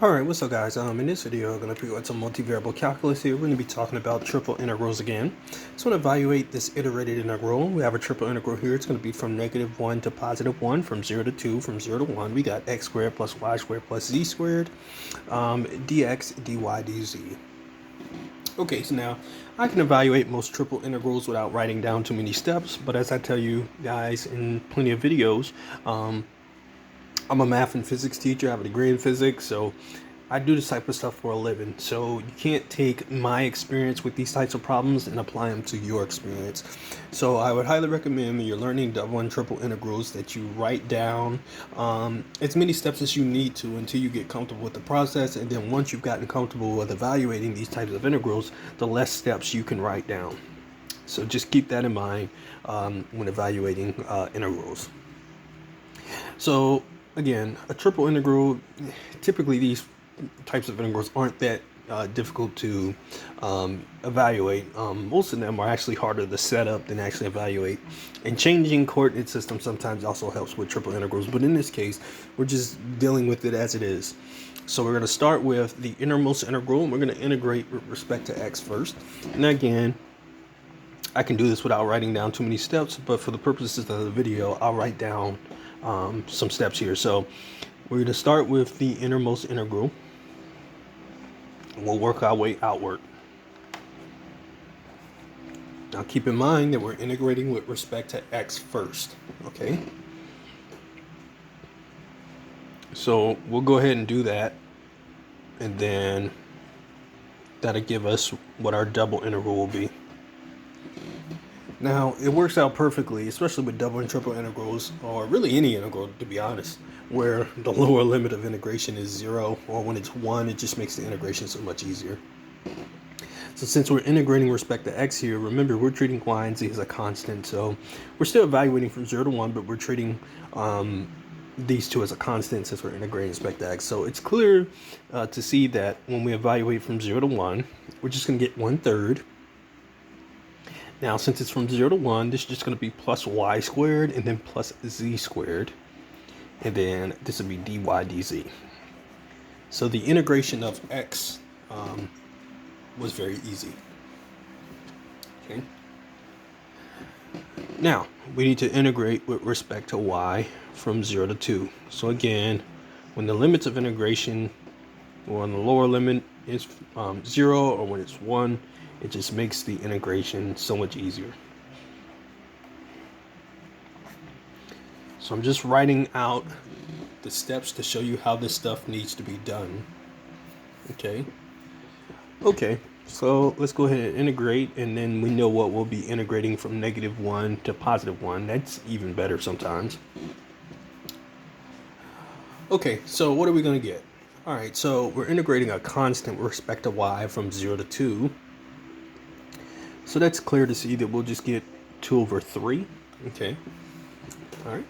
Alright, what's up guys? In this video I'm going to be doing some multivariable calculus here. We're going to be talking about triple integrals again. So to evaluate this iterated integral, we have a triple integral here. It's going to be from -1 to +1, from 0 to 2, from 0 to 1. We got x squared plus y squared plus z squared, dx, dy, dz. Okay, so now I can evaluate most triple integrals without writing down too many steps, but as I tell you guys in plenty of videos, I'm a math and physics teacher. I have a degree in physics, so I do this type of stuff for a living. So you can't take my experience with these types of problems and apply them to your experience. So I would highly recommend when you're learning double and triple integrals that you write down as many steps as you need to until you get comfortable with the process. And then once you've gotten comfortable with evaluating these types of integrals, the less steps you can write down. So just keep that in mind when evaluating integrals. So again, a triple integral, typically these types of integrals aren't that difficult to evaluate. Most of them are actually harder to set up than actually evaluate. And changing coordinate systems sometimes also helps with triple integrals. But in this case, we're just dealing with it as it is. So we're going to start with the innermost integral, and we're going to integrate with respect to x first. And again, I can do this without writing down too many steps, but for the purposes of the video, I'll write down some steps here. So we're going to start with the innermost integral. We'll work our way outward. Now keep in mind that we're integrating with respect to x first, okay? So we'll go ahead and do that, and then that'll give us what our double integral will be. Now, it works out perfectly, especially with double and triple integrals, or really any integral, to be honest, where the lower limit of integration is 0, or when it's 1, it just makes the integration so much easier. So since we're integrating with respect to x here, remember we're treating y and z as a constant, so we're still evaluating from 0 to 1, but we're treating these two as a constant since we're integrating with respect to x. So it's clear to see that when we evaluate from 0 to 1, we're just going to get 1/3. Now, since it's from 0 to 1, this is just going to be plus y squared and then plus z squared. And then this would be dy dz. So the integration of x was very easy. Okay. Now, we need to integrate with respect to y from 0 to 2. So again, when the limits of integration, or when the lower limit is 0 or when it's 1, it just makes the integration so much easier. So I'm just writing out the steps to show you how this stuff needs to be done. Okay, so let's go ahead and integrate, and then we know what we'll be integrating from -1 to +1. That's even better sometimes. Okay, so what are we going to get? All right, so we're integrating a constant with respect to y from 0 to 2. So that's clear to see that we'll just get 2/3. Okay. All right.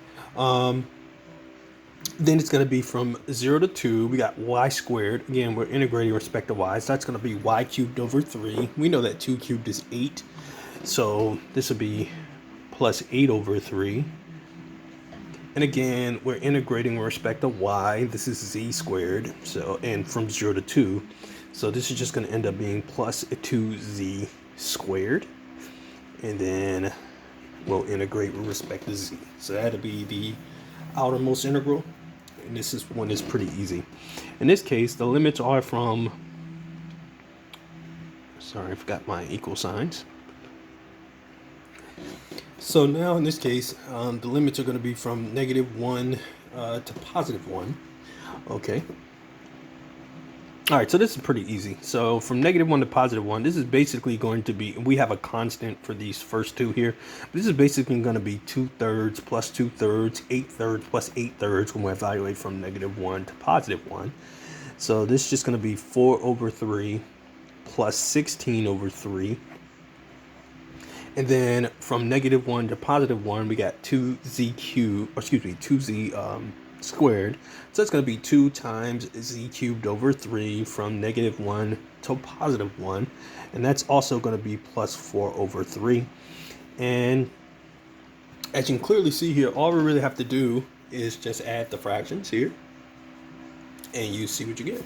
Then it's going to be from 0 to 2. We got y squared. Again, we're integrating with respect to y. So that's going to be y cubed over 3. We know that 2 cubed is 8. So this would be plus 8/3. And again, we're integrating with respect to y. This is z squared. So, and from 0 to 2. So this is just going to end up being plus 2z squared, and then we'll integrate with respect to z. So that'll be the outermost integral, and this is one that's pretty easy. In this case, the limits are from, sorry, I forgot my equal signs. So now in this case, the limits are going to be from -1 to +1. Okay. All right, so this is pretty easy. So from -1 to +1, this is basically going to be, we have a constant for these first two here. But this is basically going to be 2/3 plus 2/3, 8/3 plus 8/3 when we evaluate from -1 to +1. So this is just going to be 4/3 plus 16/3. And then from -1 to +1, we got 2z cubed, or excuse me, 2z squared. So it's going to be 2 times z cubed over 3 from -1 to +1. And that's also going to be plus 4/3. And as you can clearly see here, all we really have to do is just add the fractions here. and you see what you get.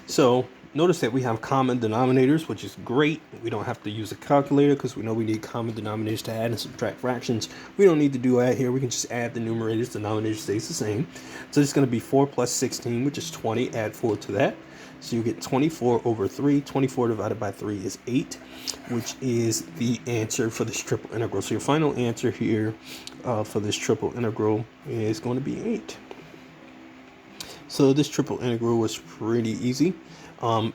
So notice that we have common denominators, which is great. We don't have to use a calculator because we know we need common denominators to add and subtract fractions. We don't need to do that here. We can just add the numerators. The denominator stays the same. So it's going to be 4 plus 16, which is 20. Add 4 to that. So you get 24 over 3. 24 divided by 3 is 8, which is the answer for this triple integral. So your final answer here for this triple integral is going to be 8. So this triple integral was pretty easy.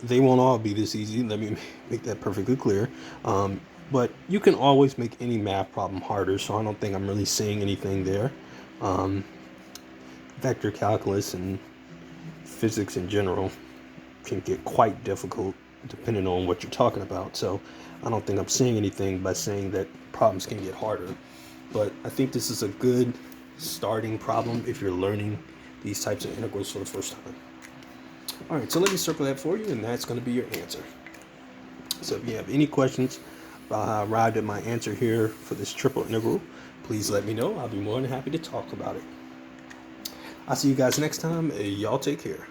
They won't all be this easy. Let me make that perfectly clear. But you can always make any math problem harder, so I don't think I'm really saying anything there. Vector calculus and physics in general can get quite difficult depending on what you're talking about. So I don't think I'm saying anything by saying that problems can get harder. But I think this is a good starting problem if you're learning these types of integrals for the first time. All right, so let me circle that for you, and that's going to be your answer. So if you have any questions about how I arrived at my answer here for this triple integral, please let me know. I'll be more than happy to talk about it. I'll see you guys next time. Y'all take care.